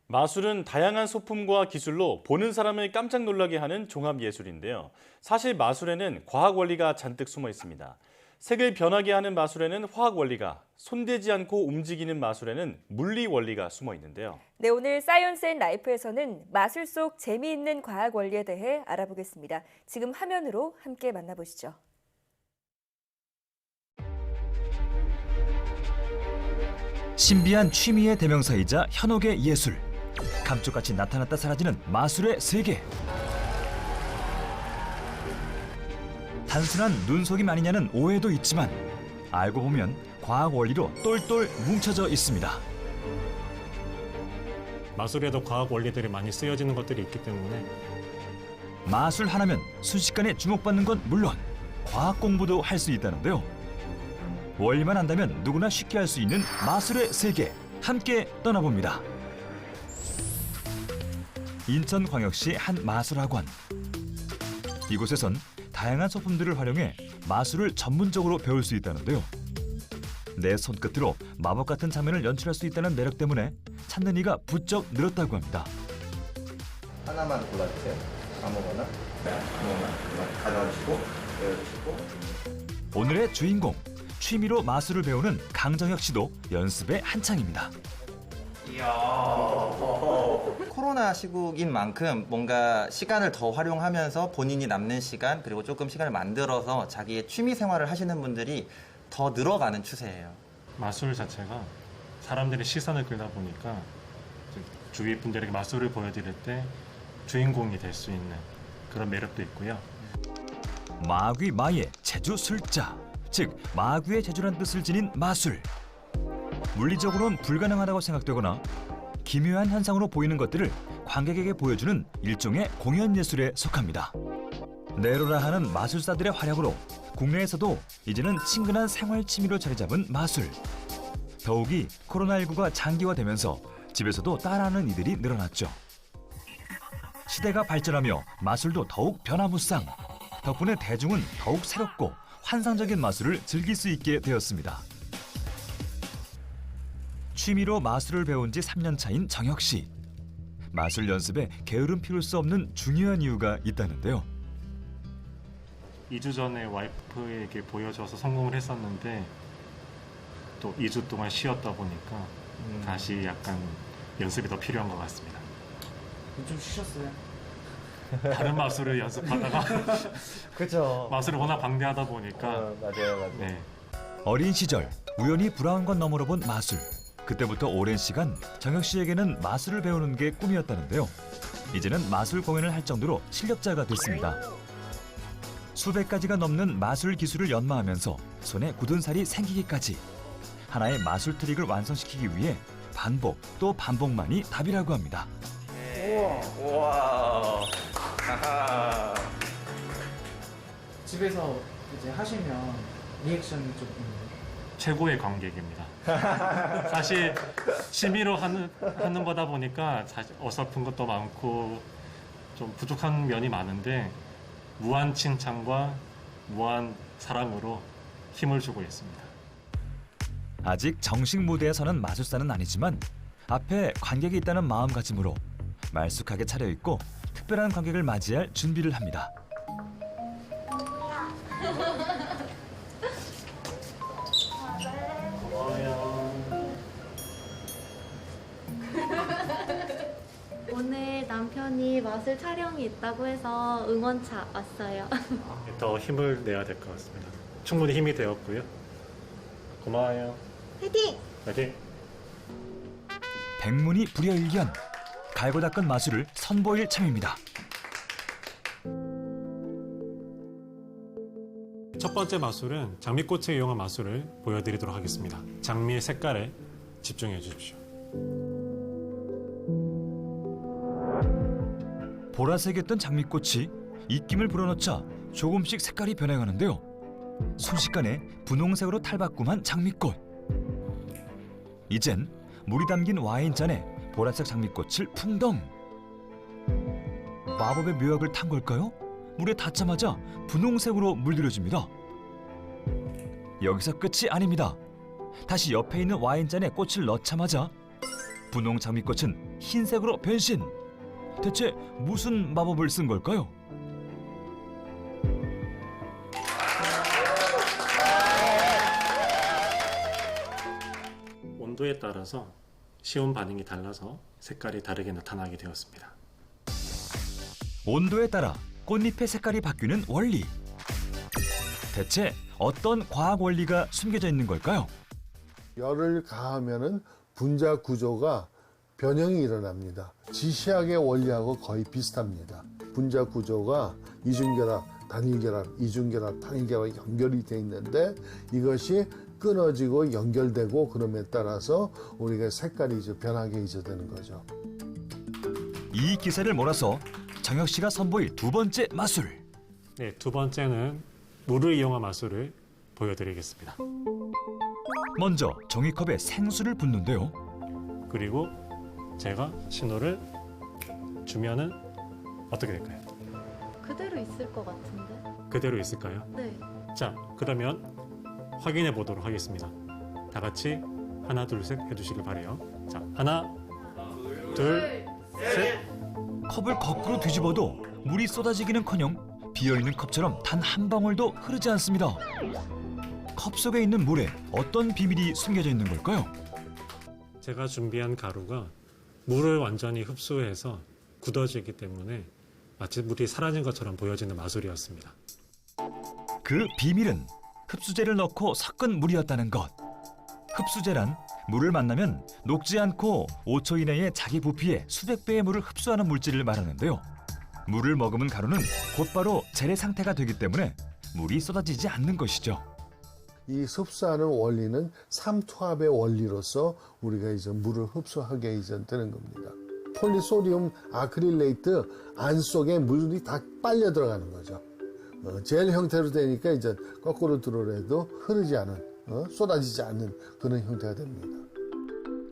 마술은 다양한 소품과 기술로 보는 사람을 깜짝 놀라게 하는 종합 예술인데요. 사실 마술에는 과학 원리가 잔뜩 숨어 있습니다. 색을 변하게 하는 마술에는 화학 원리가, 손대지 않고 움직이는 마술에는 물리 원리가 숨어 있는데요. 네, 오늘 사이언스 앤 라이프에서는 마술 속 재미있는 과학 원리에 대해 알아보겠습니다. 지금 화면으로 함께 만나보시죠. 신비한 취미의 대명사이자 현혹의 예술. 감쪽같이 나타났다 사라지는 마술의 세계. 단순한 눈속임 아니냐는 오해도 있지만 알고 보면 과학 원리로 똘똘 뭉쳐져 있습니다. 마술에도 과학 원리들이 많이 쓰여지는 것들이 있기 때문에 마술 하나면 순식간에 주목받는 건 물론 과학 공부도 할 수 있다는데요. 원리만 안다면 누구나 쉽게 할 수 있는 마술의 세계, 함께 떠나봅니다. 인천광역시 한 마술학원. 이곳에선 다양한 소품들을 활용해 마술을 전문적으로 배울 수 있다는데요. 내 손끝으로 마법 같은 장면을 연출할 수 있다는 매력 때문에 찾는 이가 부쩍 늘었다고 합니다. 하나만 골라주세요. 아무거나. 아무거나 가져가시고 내려주시고. 오늘의 주인공, 취미로 마술을 배우는 강정혁 씨도 연습에 한창입니다. 코로나 시국인 만큼 뭔가 시간을 더 활용하면서 본인이 남는 시간 그리고 조금 시간을 만들어서 자기의 취미 생활을 하시는 분들이 더 늘어가는 추세예요. 마술 자체가 사람들의 시선을 끌다 보니까 주위 분들에게 마술을 보여드릴 때 주인공이 될 수 있는 그런 매력도 있고요. 마귀마의 제주술자, 즉 마귀의 제주란 뜻을 지닌 마술. 물리적으로는 불가능하다고 생각되거나 기묘한 현상으로 보이는 것들을 관객에게 보여주는 일종의 공연 예술에 속합니다. 네로라 하는 마술사들의 활약으로 국내에서도 이제는 친근한 생활 취미로 자리 잡은 마술. 더욱이 코로나19가 장기화되면서 집에서도 따라하는 이들이 늘어났죠. 시대가 발전하며 마술도 더욱 변화무쌍. 덕분에 대중은 더욱 새롭고 환상적인 마술을 즐길 수 있게 되었습니다. 취미로 마술을 배운 지 3년 차인 정혁 씨. 마술 연습에 게으름 피울 수 없는 중요한 이유가 있다는데요. 2주 전에 와이프에게 보여줘서 성공을 했었는데 또 2주 동안 쉬었다 보니까 다시 약간 연습이 더 필요한 것 같습니다. 좀 쉬셨어요? 다른 마술을 연습하다가 그죠. 마술을 워낙 방대하다 보니까 맞아요. 네. 어린 시절 우연히 불화한 건 너머로 본 마술. 그때부터 오랜 시간 정혁 씨에게는 마술을 배우는 게 꿈이었다는데요. 이제는 마술 공연을 할 정도로 실력자가 됐습니다. 수백 가지가 넘는 마술 기술을 연마하면서 손에 굳은 살이 생기기까지 하나의 마술 트릭을 완성시키기 위해 반복 또 반복만이 답이라고 합니다. 우와. 집에서 이제 하시면 리액션이 좀 있나요? 최고의 관객입니다. 사실 취미로 하는 거다 보니까 사실 어설픈 것도 많고 좀 부족한 면이 많은데 무한 칭찬과 무한 사랑으로 힘을 주고 있습니다. 아직 정식 무대에 서는 마술사는 아니지만 앞에 관객이 있다는 마음가짐으로 말쑥하게 차려입고 특별한 관객을 맞이할 준비를 합니다. 오늘 남편이 마술 촬영이 있다고 해서 응원차 왔어요. 더 힘을 내야 될 것 같습니다. 충분히 힘이 되었고요. 고마워요. 화이팅! 화이팅! 백문이 불여일견, 갈고 닦은 마술을 선보일 참입니다. 첫 번째 마술은 장미꽃을 이용한 마술을 보여드리도록 하겠습니다. 장미의 색깔에 집중해 주십시오. 보라색이었던 장미꽃이 입김을 불어넣자 조금씩 색깔이 변해가는데요. 순식간에 분홍색으로 탈바꿈한 장미꽃. 이젠 물이 담긴 와인잔에 보라색 장미꽃을 풍덩. 마법의 묘약을 탄 걸까요? 물에 닿자마자 분홍색으로 물들여집니다. 여기서 끝이 아닙니다. 다시 옆에 있는 와인잔에 꽃을 넣자마자 분홍 장미꽃은 흰색으로 변신. 대체 무슨 마법을 쓴 걸까요? 온도에 따라서 시온 반응이 달라서 색깔이 다르게 나타나게 되었습니다. 온도에 따라 꽃잎의 색깔이 바뀌는 원리. 대체 어떤 과학 원리가 숨겨져 있는 걸까요? 열을 가하면은 분자 구조가 변형이 일어납니다. 지시학의 원리하고 거의 비슷합니다. 분자 구조가 이중결합, 단일결합, 이중결합, 단일결합 연결이 돼 있는데 이것이 끊어지고 연결되고 그럼에 따라서 우리가 색깔이 이제 변하게 이제 되는 거죠. 이 기세를 몰아서 정혁 씨가 선보일 두 번째 마술. 네, 두 번째는 물을 이용한 마술을 보여드리겠습니다. 먼저 종이컵에 생수를 붓는데요. 그리고 제가 신호를 주면은 어떻게 될까요? 그대로 있을 것 같은데. 그대로 있을까요? 네. 자, 그러면 확인해 보도록 하겠습니다. 다 같이 하나, 둘, 셋 해주시길 바래요. 자, 하나, 둘, 셋. 컵을 거꾸로 뒤집어도 물이 쏟아지기는커녕 비어있는 컵처럼 단 한 방울도 흐르지 않습니다. 컵 속에 있는 물에 어떤 비밀이 숨겨져 있는 걸까요? 제가 준비한 가루가 물을 완전히 흡수해서 굳어지기 때문에 마치 물이 사라진 것처럼 보여지는 마술이었습니다. 그 비밀은 흡수제를 넣고 섞은 물이었다는 것. 흡수제란 물을 만나면 녹지 않고 5초 이내에 자기 부피의 수백 배의 물을 흡수하는 물질을 말하는데요. 물을 머금은 가루는 곧바로 젤의 상태가 되기 때문에 물이 쏟아지지 않는 것이죠. 이 흡수하는 원리는 삼투압의 원리로서 우리가 이제 물을 흡수하게 이제 되는 겁니다. 폴리소디움 아크릴레이트 안 속에 물이 다 빨려 들어가는 거죠. 젤 형태로 되니까 이제 거꾸로 들어래도 흐르지 않은, 쏟아지지 않는 그런 형태가 됩니다.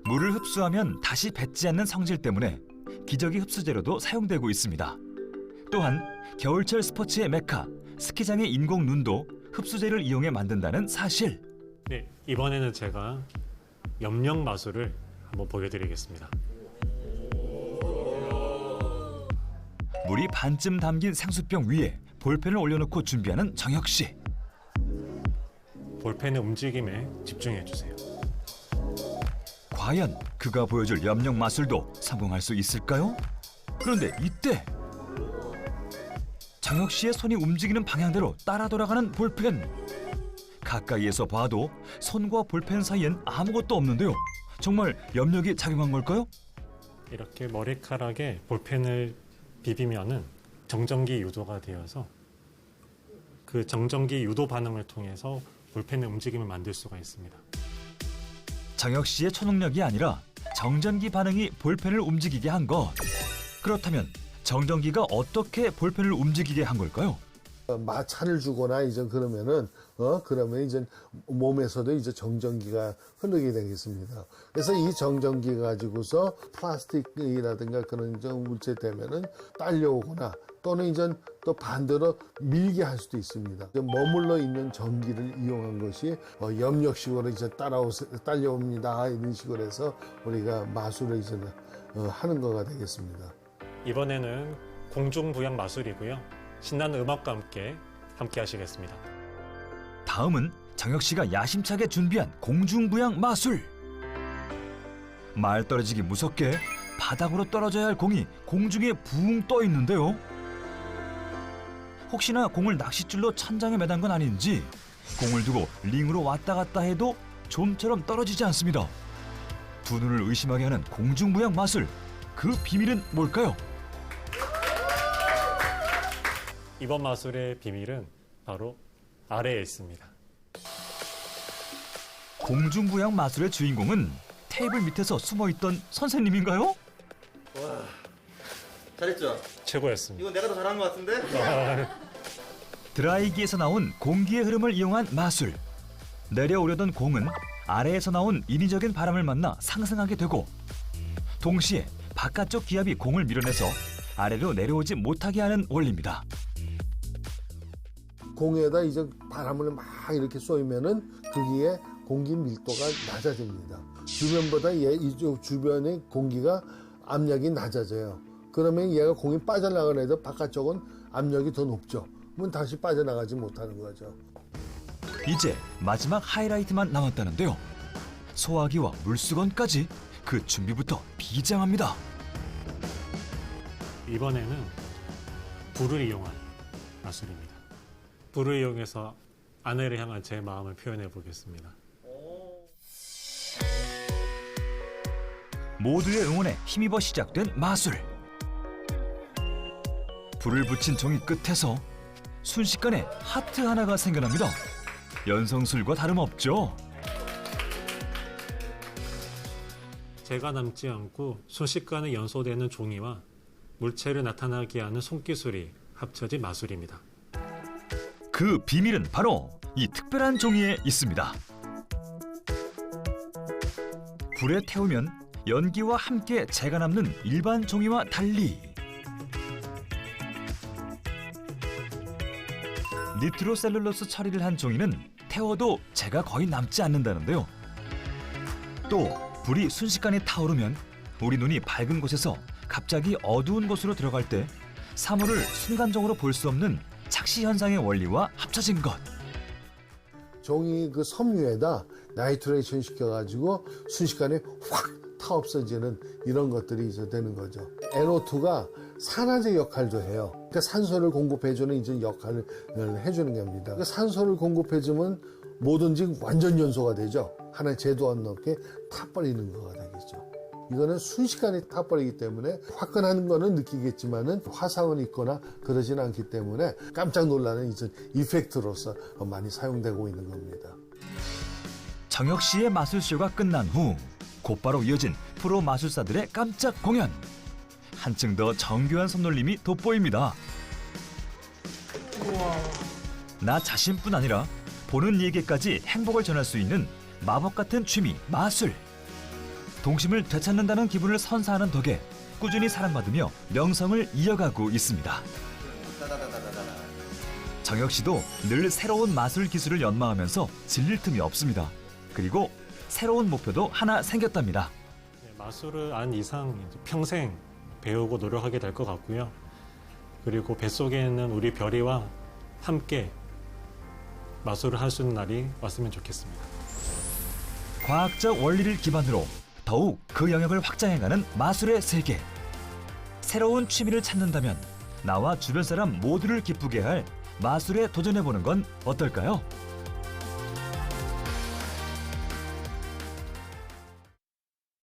물을 흡수하면 다시 뱉지 않는 성질 때문에 기저귀 흡수제로도 사용되고 있습니다. 또한 겨울철 스포츠의 메카, 스키장의 인공 눈도 흡수제를 이용해 만든다는 사실. 네, 이번에는 제가 염력 마술을 한번 보여드리겠습니다. 물이 반쯤 담긴 생수병 위에 볼펜을 올려놓고 준비하는 정혁 씨. 볼펜의 움직임에 집중해 주세요. 과연 그가 보여줄 염력 마술도 성공할 수 있을까요? 그런데 이때 정혁 씨의 손이 움직이는 방향대로 따라 돌아가는 볼펜. 가까이에서 봐도 손과 볼펜 사이엔 아무것도 없는데요. 정말 염력이 작용한 걸까요? 이렇게 머리카락에 볼펜을 비비면은 정전기 유도가 되어서 그 정전기 유도 반응을 통해서 볼펜의 움직임을 만들 수가 있습니다. 정혁 씨의 초능력이 아니라 정전기 반응이 볼펜을 움직이게 한 것. 그렇다면 정전기가 어떻게 볼펜을 움직이게 한 걸까요? 마찰을 주거나 이제 그러면은 그러면 이제 몸에서도 이제 정전기가 흐르게 되겠습니다. 그래서 이 정전기 가지고서 플라스틱이라든가 그런 물질 되면은 딸려오거나 또는 이제 또 반대로 밀게 할 수도 있습니다. 머물러 있는 전기를 이용한 것이 염력식으로 이제 딸려옵니다. 이런 식으로 해서 우리가 마술을 이제 하는 거가 되겠습니다. 이번에는 공중부양 마술이고요. 신나는 음악과 함께 하시겠습니다. 다음은 정혁 씨가 야심차게 준비한 공중부양 마술. 말 떨어지기 무섭게 바닥으로 떨어져야 할 공이 공중에 붕 떠 있는데요. 혹시나 공을 낚싯줄로 천장에 매단 건 아닌지 공을 두고 링으로 왔다 갔다 해도 좀처럼 떨어지지 않습니다. 두 눈을 의심하게 하는 공중부양 마술. 그 비밀은 뭘까요? 이번 마술의 비밀은 바로 아래에 있습니다. 공중부양 마술의 주인공은 테이블 밑에서 숨어있던 선생님인가요? 잘했죠? 최고였습니다. 이건 내가 더 잘한 것 같은데? 드라이기에서 나온 공기의 흐름을 이용한 마술. 내려오려던 공은 아래에서 나온 인위적인 바람을 만나 상승하게 되고 동시에 바깥쪽 기압이 공을 밀어내서 아래로 내려오지 못하게 하는 원리입니다. 공에다 이제 바람을 막 이렇게 쏘이면은 거기에 공기 밀도가 낮아집니다. 주변보다 이쪽 주변의 공기가 압력이 낮아져요. 그러면 얘가 공이 빠져나가는 애도 바깥쪽은 압력이 더 높죠. 그러면 다시 빠져나가지 못하는 거죠. 이제 마지막 하이라이트만 남았다는데요. 소화기와 물수건까지 그 준비부터 비장합니다. 이번에는 불을 이용한 마술입니다. 불을 이용해서 아내를 향한 제 마음을 표현해 보겠습니다. 모두의 응원에 힘입어 시작된 마술. 불을 붙인 종이 끝에서 순식간에 하트 하나가 생겨납니다. 연성술과 다름없죠. 제가 남지 않고 순식간에 연소되는 종이와 물체를 나타나게 하는 손기술이 합쳐진 마술입니다. 그 비밀은 바로 이 특별한 종이에 있습니다. 불에 태우면 연기와 함께 재가 남는 일반 종이와 달리 니트로셀룰로스 처리를 한 종이는 태워도 재가 거의 남지 않는다는데요. 또 불이 순식간에 타오르면 우리 눈이 밝은 곳에서 갑자기 어두운 곳으로 들어갈 때 사물을 순간적으로 볼 수 없는 착시 현상의 원리와 합쳐진 것. 종이 그 섬유에다 나이트레이션 시켜가지고 순식간에 확 타 없어지는 이런 것들이 이제 되는 거죠. NO2가 산화제 역할도 해요. 그러니까 산소를 공급해주는 이제 역할을 해주는 겁니다. 그러니까 산소를 공급해주면 뭐든지 완전 연소가 되죠. 하나의 제도 안 넘게 타버리는 거가 되겠죠. 이거는 순식간에 타버리기 때문에 화끈한 거는 느끼겠지만은 화상은 있거나 그러진 않기 때문에 깜짝 놀라는 이제 이펙트로서 많이 사용되고 있는 겁니다. 정혁 씨의 마술쇼가 끝난 후 곧바로 이어진 프로 마술사들의 깜짝 공연. 한층 더 정교한 손놀림이 돋보입니다. 나 자신뿐 아니라 보는 이에게까지 행복을 전할 수 있는 마법 같은 취미 마술. 동심을 되찾는다는 기분을 선사하는 덕에 꾸준히 사랑받으며 명성을 이어가고 있습니다. 정혁 씨도 늘 새로운 마술 기술을 연마하면서 질릴 틈이 없습니다. 그리고 새로운 목표도 하나 생겼답니다. 마술을 안 이상 평생 배우고 노력하게 될 것 같고요. 그리고 뱃속에 있는 우리 별이와 함께 마술을 할 수 있는 날이 왔으면 좋겠습니다. 과학적 원리를 기반으로 더욱 그 영역을 확장해가는 마술의 세계. 새로운 취미를 찾는다면 나와 주변 사람 모두를 기쁘게 할 마술에 도전해보는 건 어떨까요?